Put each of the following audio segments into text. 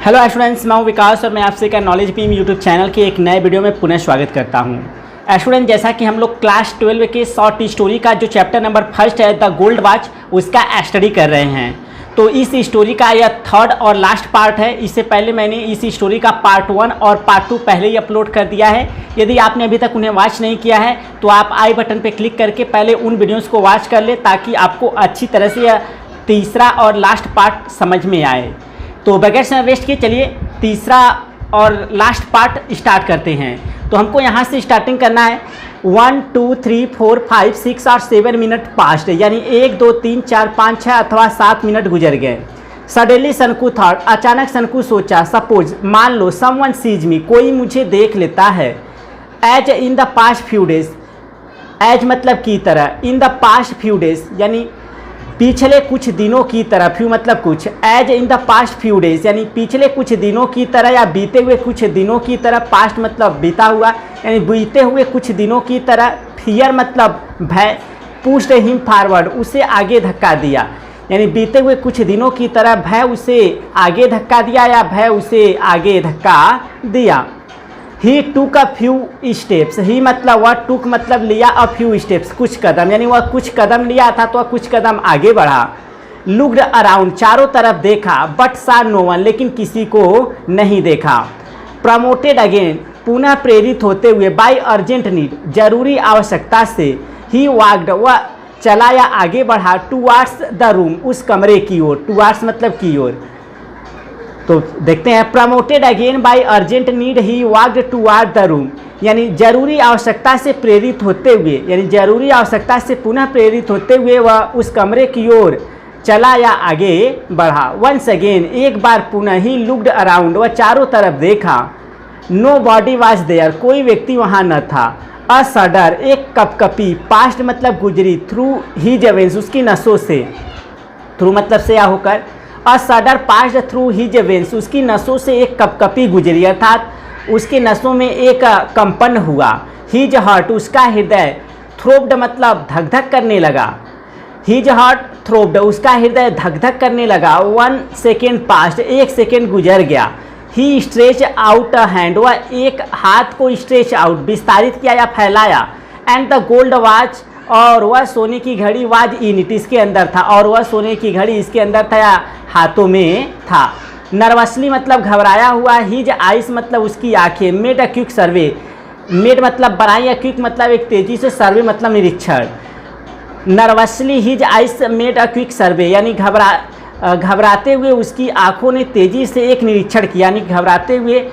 Hello students, मैं हूं विकास और मैं आपसे का नॉलेज बीम यूट्यूब चैनल के एक नए वीडियो में पुनः स्वागत करता हूं। स्टूडेंट, जैसा कि हम लोग क्लास 12 के शॉर्ट स्टोरी का जो चैप्टर नंबर 1 है द गोल्ड वॉच, उसका स्टडी कर रहे हैं। तो इस स्टोरी का यह थर्ड और लास्ट पार्ट है। इससे पहले मैंने इस स्टोरी का पार्ट 1 और पार्ट 2 पहले ही अपलोड कर दिया है। यदि आपने अभी तक उन्हें वॉच नहीं किया है तो आप आई बटन पर क्लिक करके पहले उन वीडियोज़ को वॉच कर ले, ताकि आपको अच्छी तरह से यह तीसरा और लास्ट पार्ट समझ में आए। तो बगैर समय वेस्ट किए चलिए तीसरा और लास्ट पार्ट स्टार्ट करते हैं। तो हमको यहाँ से स्टार्टिंग करना है। 1 2 3 4 5 6 और 7 मिनट पास्ट, यानी 1 2 3 4 5 6 अथवा 7 मिनट गुजर गए। सडनली सनकू थॉट, अचानक सनकू सोचा, सपोज मान लो, समवन सीज मी, कोई मुझे देख लेता है। As in the past few days, as मतलब की तरह, in the past few days यानी पिछले कुछ दिनों की तरह, फ्यू मतलब कुछ, as in the past few days यानी पिछले कुछ दिनों की तरह या बीते हुए कुछ दिनों की तरह। पास्ट मतलब बीता हुआ, यानी बीते हुए कुछ दिनों की तरह। फियर मतलब भय। पुश्ड हिम फॉरवर्ड, उसे आगे धक्का दिया, यानी बीते हुए कुछ दिनों की तरह भय उसे आगे धक्का दिया या भय उसे आगे धक्का दिया। ही टूक अ फ्यू स्टेप्स, ही मतलब वह, टूक मतलब लिया, अ फ्यू स्टेप्स कुछ कदम, यानी वह कुछ कदम लिया था तो वह कुछ कदम आगे बढ़ा। लुक्ड अराउंड, चारों तरफ देखा, बट सा नो वन, लेकिन किसी को नहीं देखा। प्रमोटेड अगेन, पुनः प्रेरित होते हुए, बाय अर्जेंट नीड, जरूरी आवश्यकता से। ही वॉक्ड, वह चला या आगे बढ़ा, टुवार्ड्स द रूम, उस कमरे की ओर। टुवार्ड्स मतलब की ओर। तो देखते हैं, promoted again by urgent need, he walked toward the room, यानी जरूरी आवश्यकता से प्रेरित होते हुए, यानी जरूरी आवश्यकता से पुनः प्रेरित होते हुए वह उस कमरे की ओर चला या आगे बढ़ा। वंस अगेन, एक बार पुनः, ही लुक्ड अराउंड, वह चारों तरफ देखा। नो बॉडी वॉज देयर, कोई व्यक्ति वहाँ न था। अ सडर, एक कपकपी, पास्ट मतलब गुजरी, थ्रू हिज वेन्स, उसकी नसों से, थ्रू मतलब से या होकर। अ सडर पास्ट थ्रू हिज वेन्स, उसकी नसों से एक कपकपी गुजरी, अर्थात उसके नसों में एक कंपन हुआ। हिज हार्ट, उसका हृदय। थ्रोब्ड मतलब धक धक करने लगा। हिज हार्ट थ्रोब्ड, उसका हृदय धक धक करने लगा। 1 सेकेंड पास्ट, 1 सेकेंड गुजर गया। ही स्ट्रेच आउट अ हैंड, वह एक हाथ को स्ट्रेच आउट, विस्तारित किया या फैलाया। एंड द गोल्ड वॉच, और वह सोने की घड़ी, वाज इन इट, इसके अंदर था, और वह सोने की घड़ी इसके अंदर था या हाथों में था। नर्वसली मतलब घबराया हुआ। हिज आइस मतलब उसकी आंखें। Made a quick survey, made मतलब बनाई, या क्विक मतलब एक तेजी से, सर्वे मतलब निरीक्षण। Nervously his eyes made a quick survey, यानी घबराते हुए उसकी आंखों ने तेजी से एक निरीक्षण किया, यानी घबराते हुए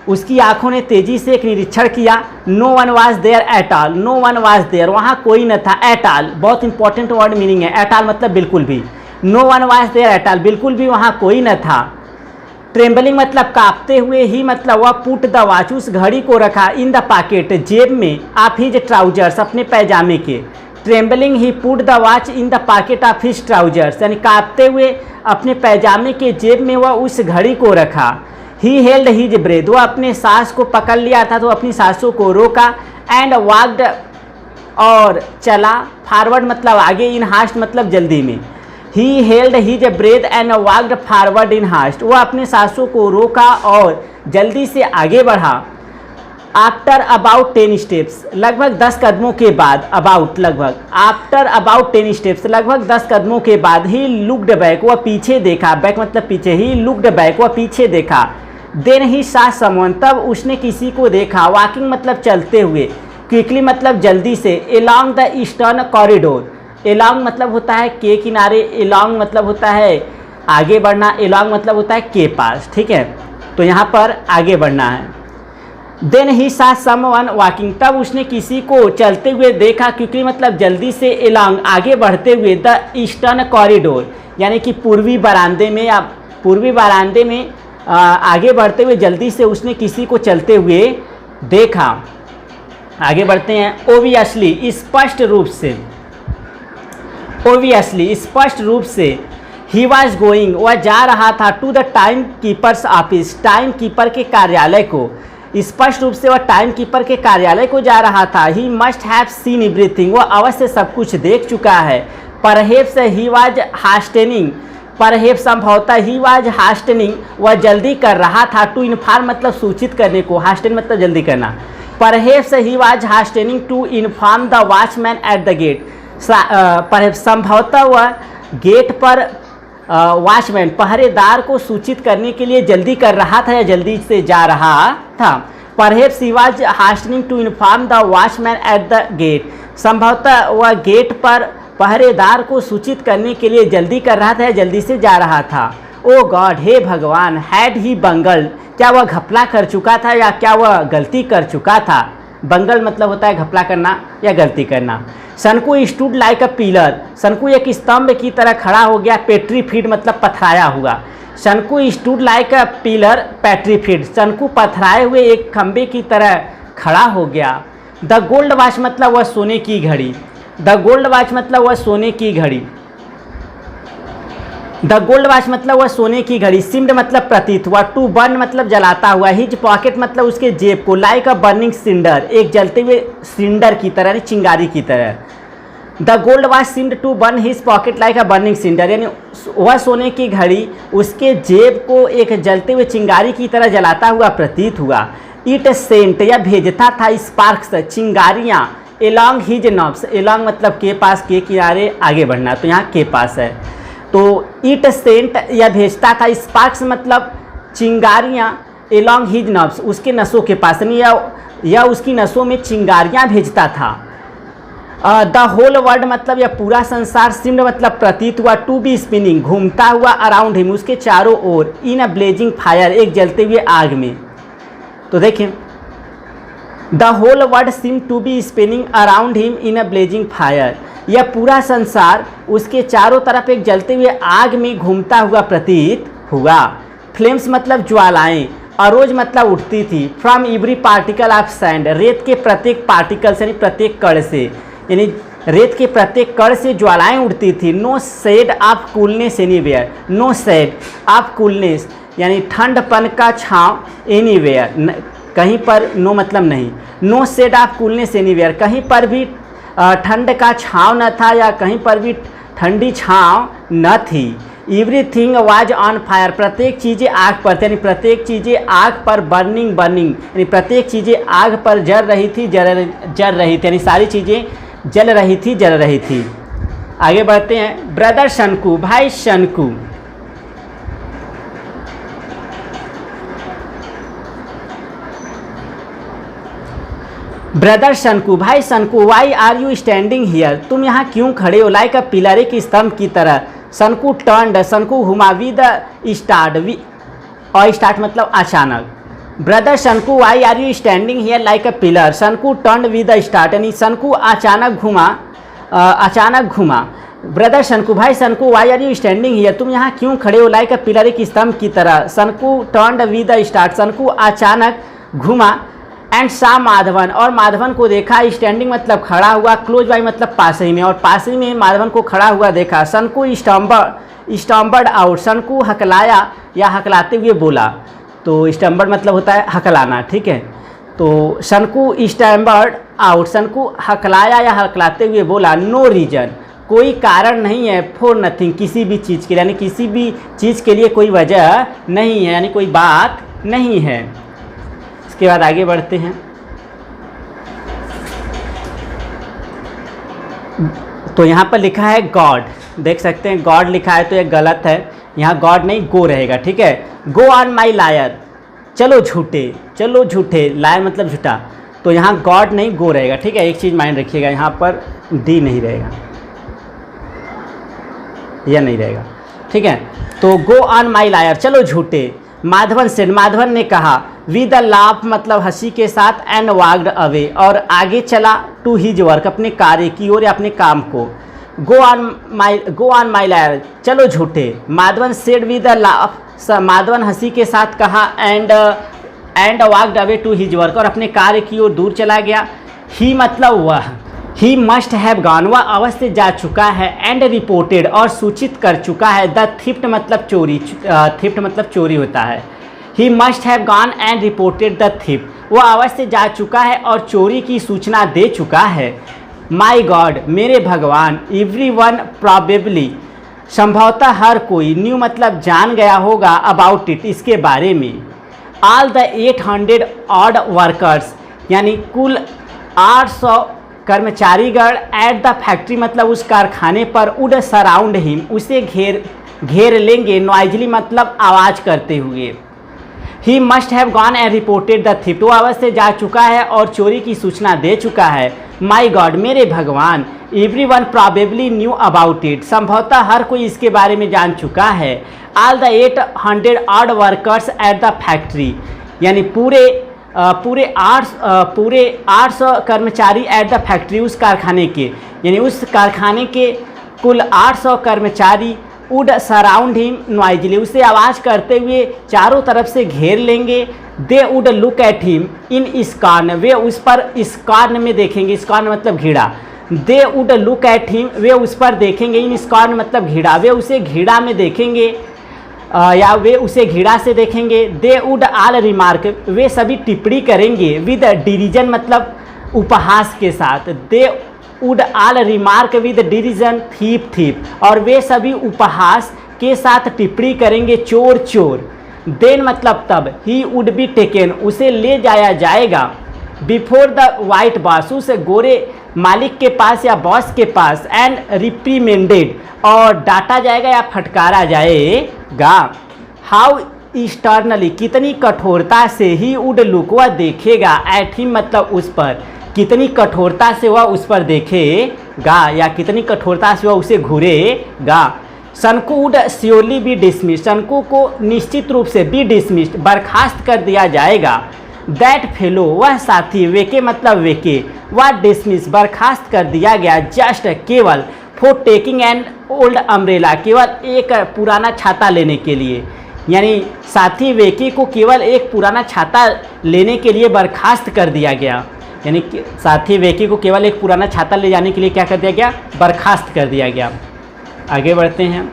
उसकी आंखों ने तेजी से एक निरीक्षण किया। No one was there at all, no one was there, वहाँ कोई न था। एट ऑल बहुत इंपॉर्टेंट वर्ड मीनिंग है। एट ऑल मतलब बिल्कुल भी। No one was there at all, बिल्कुल भी वहाँ कोई न था। ट्रेम्बलिंग मतलब कांपते हुए। ही मतलब वह पुट द वॉच, उस घड़ी को रखा। इन द पॉकेट, जेब में। ऑफ हिज ट्राउजर्स, अपने पैजामे के। Trembling, he put the watch in the pocket of his trousers, यानी कांपते हुए अपने पैजामे के जेब में वह उस घड़ी को रखा। ही हेल्ड हिज ब्रेथ, वो अपने सांस को पकड़ लिया था तो अपनी सांसों को रोका। एंड वॉक्ड, और चला। फॉरवर्ड मतलब आगे। इन हास्ट मतलब जल्दी में। He held his breath and walked forward in haste, वह अपने सांसों को रोका और जल्दी से आगे बढ़ा। आफ्टर अबाउट 10 स्टेप्स, लगभग 10 कदमों के बाद। अबाउट लगभग, आफ्टर अबाउट 10 स्टेप्स, लगभग 10 कदमों के बाद। ही लुक्ड बैक, वह पीछे देखा। बैक मतलब पीछे। ही लुक्ड बैक, वह पीछे देखा। देन ही सा समवन, तब उसने किसी को देखा। वॉकिंग मतलब चलते हुए। क्विकली मतलब जल्दी से। Along the eastern corridor, along मतलब होता है के किनारे, एलॉन्ग मतलब होता है आगे बढ़ना, एलॉन्ग मतलब होता है के पास, ठीक है। तो यहाँ पर आगे बढ़ना है। देन ही सा समवन वॉकिंग, तब उसने किसी को चलते हुए देखा। क्विकली मतलब जल्दी से, एलॉन्ग आगे बढ़ते हुए। द ईस्टर्न कॉरिडोर, यानी कि पूर्वी बरामदे में, या पूर्वी बरामदे में आगे बढ़ते हुए जल्दी से उसने किसी को चलते हुए देखा। आगे बढ़ते हैं। ओबियसली स्पष्ट रूप से, ओबियसली स्पष्ट रूप से। ही वॉज गोइंग, वह जा रहा था। To the time keepers office, time keeper के कार्यालय को। स्पष्ट रूप से वह टाइम कीपर के कार्यालय को जा रहा था। ही मस्ट हैव सीन एवरीथिंग, वह अवश्य सब कुछ देख चुका है। परहेप्स ही वॉज हास्टेनिंग, परहेप संभवतः ही वाज हास्टनिंग, वह जल्दी कर रहा था, टू इन्फॉर्म मतलब सूचित करने को, हास्टन मतलब जल्दी करना, perhaps he was hastening to inform the watchman at the gate, संभवतः वह गेट पर वॉचमैन पहरेदार को सूचित करने के लिए जल्दी कर रहा था या जल्दी से जा रहा था। Perhaps he was hastening to inform the watchman at the gate, संभवतः वह गेट पर पहरेदार को सूचित करने के लिए जल्दी कर रहा था या जल्दी से जा रहा था। ओ गॉड, हे भगवान, हैड ही बंगल, क्या वह घपला कर चुका था या क्या वह गलती कर चुका था। बंगल मतलब होता है घपला करना या गलती करना। शंकु स्टूड लाइक अ पिलर, शंकु एक स्तंभ की तरह खड़ा हो गया। पेट्रीफिड मतलब पथराया हुआ। शंकु स्टूड लाइक अ पिलर पेट्रीफिड, शंकु पथराए हुए एक खंबे की तरह खड़ा हो गया। द गोल्ड वॉच मतलब वह सोने की घड़ी, द गोल्ड वॉच मतलब वह सोने की घड़ी, द गोल्ड वॉच मतलब वह सोने की घड़ी। सिम्ड मतलब प्रतीत हुआ। टू बर्न मतलब जलाता हुआ। हिज पॉकेट मतलब उसके जेब को। लाइक अ बर्निंग सिंडर, एक जलते हुए सिंडर की तरह, चिंगारी की तरह। The gold watch seemed to burn his pocket like a burning cinder, यानी वह सोने की घड़ी उसके जेब को एक जलते हुए चिंगारी की तरह जलाता हुआ प्रतीत हुआ। इट सेंट या भेजता था स्पार्क्स, चिंगारियाँ, एलॉन्ग हिज नब्स, एलॉन्ग मतलब के पास, के किनारे आगे बढ़ना, तो यहाँ के पास है। तो इट सेंट या भेजता था, स्पार्क्स मतलब चिंगारियाँ, एलॉन्ग हिज नब्स उसके नसों के पास, या उसकी नसों में चिंगारियाँ भेजता था। द होल वर्ल्ड मतलब यह पूरा संसार। सिम्ड मतलब प्रतीत हुआ। टू बी स्पिनिंग घूमता हुआ। अराउंड हिम उसके चारों ओर। इन अ ब्लेजिंग फायर एक जलते हुए आग में। तो देखें, the whole world seem to be spinning around him in a blazing fire, यह पूरा संसार उसके चारों तरफ एक जलते हुए आग में घूमता हुआ प्रतीत हुआ। फ्लेम्स मतलब ज्वालाएं। अरोज मतलब उठती थी। From every particle of sand, रेत के प्रत्येक पार्टिकल से, यानी प्रत्येक कण से, यानी रेत के प्रत्येक कण से ज्वालाएं उठती थी। No shade of coolness anywhere, no shade of coolness यानी ठंडपन का छांव, एनीवेयर कहीं पर, नो मतलब नहीं। No shade of coolness anywhere, कहीं पर भी ठंड का छांव न था या कहीं पर भी ठंडी छांव न थी। एवरीथिंग वाज ऑन फायर, प्रत्येक चीज़ें आग पर, यानी प्रत्येक चीज़ें आग पर। बर्निंग बर्निंग यानी प्रत्येक चीज़ें आग पर जल रही थी, जल रही थी, यानी सारी चीज़ें जल रही थी, जल रही थी। आगे बढ़ते हैं। ब्रदर शंकु, भाई शंकु। ब्रदर शंकु, भाई Shanku, why are you standing here, तुम यहाँ क्यों खड़े हो। लाइक अ पिलर, एक स्तंभ की तरह। शंकु टर्न्ड, शंकु घुमा। विद स्टार्ट, और स्टार्ट मतलब अचानक। Brother Shanku, why are you standing here like a pillar, Shanku turned with start, यानी शंकु अचानक घुमा, अचानक घुमा। ब्रदर शंकु, भाई Shanku, why are you standing here, तुम यहाँ क्यों खड़े हो। लाइक अ पिलर, एक स्तंभ की तरह। शंकु टर्न्ड विद स्टार्ट, शंकु अचानक घुमा। एंड सा माधवन, और माधवन को देखा। स्टैंडिंग मतलब खड़ा हुआ। क्लोज बाई मतलब पास ही में, और पास ही में माधवन को खड़ा हुआ देखा। शंकु स्टम्बर्ड आउट, शंकु हकलाया या हकलाते हुए बोला। तो स्टम्बर्ड मतलब होता है हकलाना, ठीक है। तो शंकु स्टम्बर्ड आउट, शंकु हकलाया या हकलाते हुए बोला। नो रीजन, कोई कारण नहीं है। फॉर नथिंग, किसी भी चीज़ के लिए, यानी किसी भी चीज़ के लिए कोई वजह नहीं है, यानी कोई बात नहीं है। इसके बाद आगे बढ़ते हैं। तो यहाँ पर लिखा है गॉड, देख सकते हैं गॉड लिखा है, तो ये गलत है। यहाँ गॉड नहीं गो रहेगा, ठीक है। गो ऑन माई लायर, चलो झूठे, चलो झूठे। लायर मतलब झूठा, तो यहाँ गॉड नहीं गो रहेगा, ठीक है। एक चीज़ माइंड रखिएगा, यहाँ पर डी नहीं रहेगा, यह नहीं रहेगा, ठीक है। तो गो ऑन माई लायर, चलो झूठे। माधवन सेड, माधवन ने कहा। विद अ लाफ मतलब हंसी के साथ। एंड वॉक्ड अवे, और आगे चला। टू हिज वर्क, अपने कार्य की ओर या अपने काम को। गो ऑन माई लायर, चलो झूठे। Madhavan said with a laugh, Madhavan हंसी के साथ कहा। And walked away to his work, और अपने कार्य की ओर दूर चला गया। ही मतलब वह। ही मस्ट हैव गॉन, वह अवश्य जा चुका है। एंड रिपोर्टेड, और सूचित कर चुका है। द थिफ्ट मतलब चोरी, थिफ्ट मतलब चोरी होता है। ही must have gone and reported the theft, वह अवश्य जा चुका है और चोरी की सूचना दे चुका है। माई गॉड, मेरे भगवान। एवरी वन प्रॉबेबली, संभवतः हर कोई, न्यू मतलब जान गया होगा, अबाउट इट इसके बारे में। ऑल द 800 ऑड वर्कर्स यानी कुल 800 कर्मचारीगण एट द फैक्ट्री मतलब उस कारखाने पर, वुड सराउंड हिम उसे घेर लेंगे, नॉइजली मतलब आवाज़ करते हुए। He must have gone and reported the theft, वो अवश्य जा चुका है और चोरी की सूचना दे चुका है। माई गॉड मेरे भगवान, every one probably knew about it, संभवतः हर कोई इसके बारे में जान चुका है। All the 800 odd workers at the factory यानी पूरे 800 कर्मचारी एट द फैक्ट्री उस कारखाने के, यानी उस कारखाने के कुल 800 कर्मचारी वुड सराउंड हिम नॉइजली उसे आवाज़ करते हुए चारों तरफ से घेर लेंगे। They would look at him in scorn, वे उस पर स्कॉर्न में देखेंगे, स्कॉर्न मतलब घृणा। They would look at him, वे उस पर देखेंगे, इन स्कॉर्न मतलब घृणा, वे उसे घृणा में देखेंगे या वे उसे घृणा से देखेंगे। दे वुड ऑल रिमार्क, वे सभी टिप्पणी करेंगे, विद डिरीजन मतलब उपहास के साथ। They would all remark with derision thief thief, और वे सभी उपहास के साथ टिप्पणी करेंगे, चोर चोर। देन मतलब तब, ही वुड बी टेकन उसे ले जाया जाएगा, बिफोर द वाइट बॉस उस गोरे मालिक के पास या बॉस के पास, एंड रिप्रीमेंडेड और डांटा जाएगा या फटकारा जाएगा। हाउ स्टर्नली कितनी कठोरता से, ही वुड लुक वह देखेगा, एट हिम मतलब उस पर, कितनी कठोरता से वह उस पर देखेगा या कितनी कठोरता से वह उसे घूरेगा। सनको वुड श्योरली बी डिसमिस्ड, सनको को निश्चित रूप से बी डिसमिस्ड बर्खास्त कर दिया जाएगा। दैट फेलो वह साथी, वेके मतलब वेके, वह डिसमिस बर्खास्त कर दिया गया, जस्ट केवल, for taking an old umbrella केवल एक पुराना छाता लेने के लिए, यानी साथी वेके को केवल एक पुराना छाता लेने के लिए बर्खास्त कर दिया गया, यानी साथी वेके को केवल एक पुराना छाता ले जाने के लिए क्या कर दिया गया, बर्खास्त कर दिया गया। आगे बढ़ते हैं।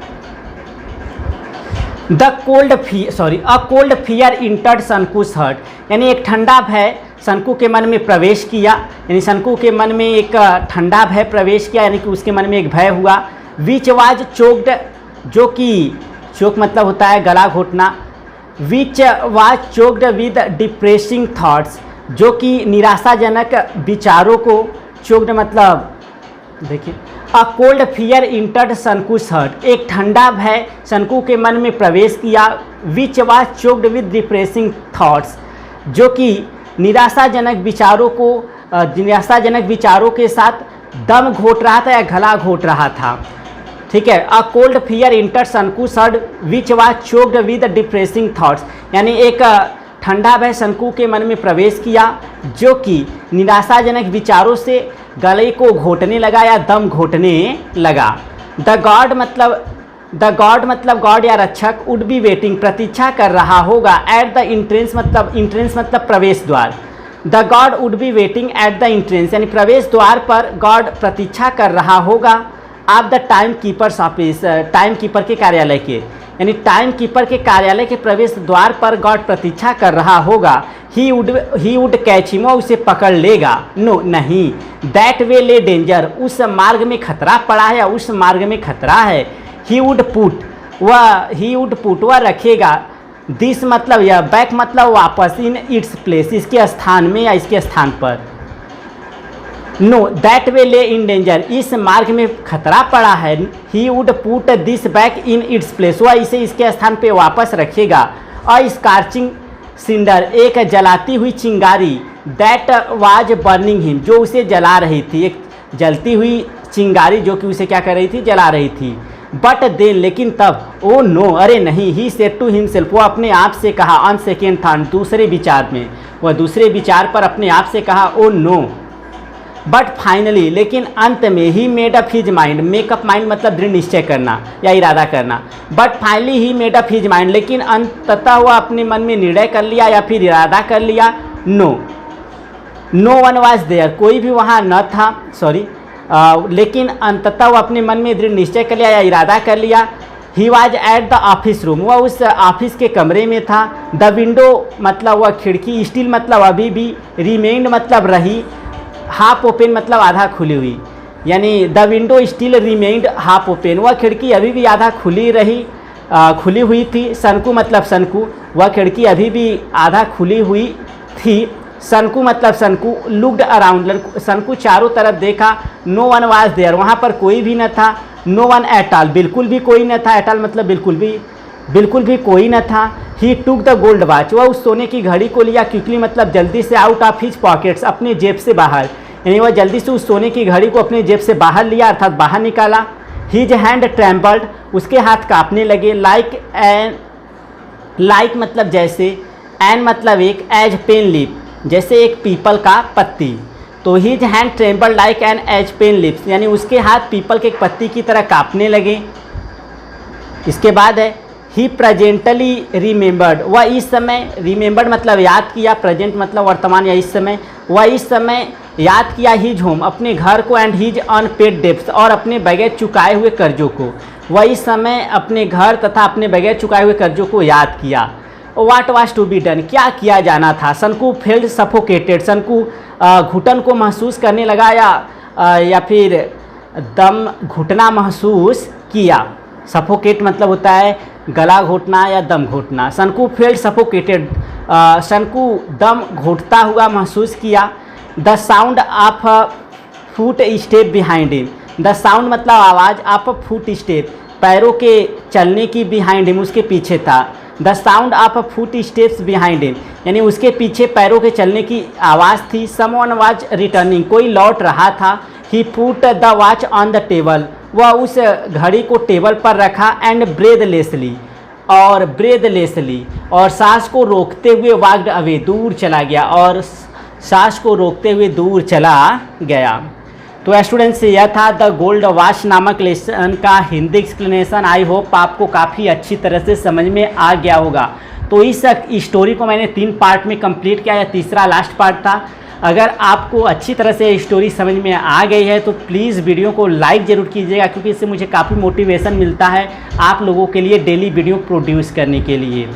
A cold fear entered Sanku's heart, यानी एक ठंडा भय सनको के मन में प्रवेश किया, यानी सनको के मन में एक ठंडा भय प्रवेश किया, यानी कि उसके मन में एक भय हुआ। विच वाज चोक्ड, जो कि चोक मतलब होता है गला घोटना। Which was choked with depressing thoughts, जो कि निराशाजनक विचारों को, चोक्ड मतलब देखिए, a cold fear entered Sanku's heart, एक ठंडा भय सनको के मन में प्रवेश किया। Which was choked with depressing thoughts, जो कि निराशाजनक विचारों के साथ दम घोट रहा था या गला घोट रहा था। ठीक है, a cold fear entered Sanku's heart which was choked with depressing thoughts, यानी एक ठंडा भय सनको के मन में प्रवेश किया जो कि निराशाजनक विचारों से गले को घोटने लगा या दम घोटने लगा। द गॉड मतलब गॉड या रक्षक, वुड बी वेटिंग प्रतीक्षा कर रहा होगा, एट द इंट्रेंस मतलब प्रवेश द्वार। The God would be waiting at the entrance, यानी प्रवेश द्वार पर गॉड प्रतीक्षा कर रहा होगा। आप the time keepers office, time keeper के कार्यालय के, यानी टाइम कीपर के कार्यालय के प्रवेश द्वार पर गॉड प्रतीक्षा कर रहा होगा। ही वुड कैच हिम, उसे पकड़ लेगा। नो नहीं, दैट वे ले डेंजर, उस मार्ग में खतरा पड़ा है या उस मार्ग में खतरा है। ही वुड पुट वह रखेगा। दिस मतलब यह, बैक मतलब वापस, इन इट्स प्लेस इसके स्थान में या इसके स्थान पर। नो दैट वे ले इन डेंजर, इस मार्ग में खतरा पड़ा है। He would put this back in its place, वह इसे इसके स्थान पे वापस रखेगा। अ स्कार्चिंग सिंडर, एक जलाती हुई चिंगारी। दैट वाज बर्निंग हिम, जो उसे जला रही थी, एक जलती हुई चिंगारी जो कि उसे क्या कर रही थी, जला रही थी। बट देन लेकिन तब, ओ नो अरे नहीं, ही सेड टू हिमसेल्फ, वो अपने आप से कहा, ऑन सेकेंड थॉट दूसरे विचार में, वह दूसरे विचार पर अपने आप से कहा, ओ नो। बट फाइनली लेकिन अंत में, he made up his mind, makeup mind मतलब दृढ़ निश्चय करना या इरादा करना। But finally he made up his mind, लेकिन अंततः वह अपने मन में निर्णय कर लिया या फिर इरादा कर लिया। नो वन वाज देयर, कोई भी वहाँ न था, लेकिन अंततः वह अपने मन में दृढ़ निश्चय कर लिया या इरादा कर लिया। He was at the office room, वह उस ऑफिस के कमरे में था। द विंडो मतलब वह खिड़की, स्टिल मतलब अभी भी, रिमेन्ड मतलब रही, हाफ ओपन मतलब आधा खुली हुई। यानी the window still remained half open, वह खिड़की अभी भी आधा खुली हुई थी। सनकू मतलब सनकू, वह खिड़की अभी भी आधा खुली हुई थी। सनकू मतलब सनकू, लुक्ड अराउंड, सनकू चारों तरफ देखा। नो वन वाज देयर, वहाँ पर कोई भी न था। नो वन एट ऑल, बिल्कुल भी कोई न था। एट ऑल मतलब बिल्कुल भी कोई न था। ही टुक द गोल्ड वॉच, वह उस सोने की घड़ी को लिया। क्विकली मतलब जल्दी से, आउट ऑफ हिज पॉकेट्स, अपने जेब से बाहर, यानी वह जल्दी से उस सोने की घड़ी को अपने जेब से बाहर लिया, अर्थात बाहर निकाला। हिज हैंड ट्रेम्बल्ड, उसके हाथ कांपने लगे। लाइक मतलब जैसे, एन मतलब एक, एज पेन लिप, जैसे एक पीपल का पत्ती। तो his hand trembled like an aspen leaves, यानी उसके हाथ पीपल के एक पत्ती की तरह कांपने लगे। इसके बाद है ही प्रेजेंटली रिमेंबर्ड, वह इस समय, रिमेंबर्ड मतलब याद किया, प्रेजेंट मतलब वर्तमान या इस समय, वह इस समय याद किया हिज होम, अपने घर को, एंड हिज अनपेड डेब्ट्स, और अपने बगैर चुकाए हुए कर्जों को। वह इस समय अपने घर तथा अपने बगैर चुकाए हुए कर्जों को याद किया। What was to be done, क्या किया जाना था। सनकू फेल्ड सफोकेटेड, सनकू घुटन को महसूस करने लगा, या फिर दम घुटना महसूस किया। सफोकेट मतलब होता है गला घोटना या दम घोटना। सनकू फेल्ड सफोकेटेड, सनकू दम घोटता हुआ महसूस किया। The sound of foot step behind him, the sound मतलब आवाज़, ऑफ फुट स्टेप पैरों के चलने की, बिहाइंड हिम उसके पीछे था। The sound of foot steps behind him, यानी उसके पीछे पैरों के चलने की आवाज़ थी। समवन वाज रिटर्निंग, कोई लौट रहा था। He put the watch on the table, वह उस घड़ी को टेबल पर रखा। एंड ब्रेथलेसली, और सांस को रोकते हुए वॉक्ड अवे, दूर चला गया, और सांस को रोकते हुए दूर चला गया। तो स्टूडेंट्स, यह था द गोल्ड वॉच नामक लेसन का हिंदी एक्सप्लेनेशन। आई होप आपको काफ़ी अच्छी तरह से समझ में आ गया होगा। तो इस स्टोरी को मैंने 3 पार्ट में कंप्लीट किया, या तीसरा लास्ट पार्ट था। अगर आपको अच्छी तरह से स्टोरी समझ में आ गई है तो प्लीज़ वीडियो को लाइक ज़रूर कीजिएगा, क्योंकि इससे मुझे काफ़ी मोटिवेशन मिलता है आप लोगों के लिए डेली वीडियो प्रोड्यूस करने के लिए।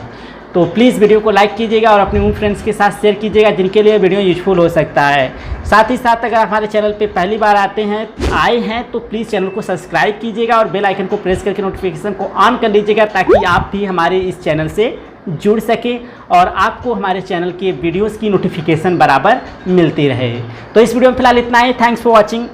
तो प्लीज़ वीडियो को लाइक कीजिएगा और अपने उन फ्रेंड्स के साथ शेयर कीजिएगा जिनके लिए वीडियो यूजफुल हो सकता है। साथ ही साथ अगर हमारे चैनल पे पहली बार आए हैं तो प्लीज़ चैनल को सब्सक्राइब कीजिएगा और बेल आइकन को प्रेस करके नोटिफिकेशन को ऑन कर लीजिएगा, ताकि आप भी हमारे इस चैनल से जुड़ सके और आपको हमारे चैनल के वीडियोस की नोटिफिकेशन बराबर मिलती रहे। तो इस वीडियो में फिलहाल इतना ही। Thanks for watching.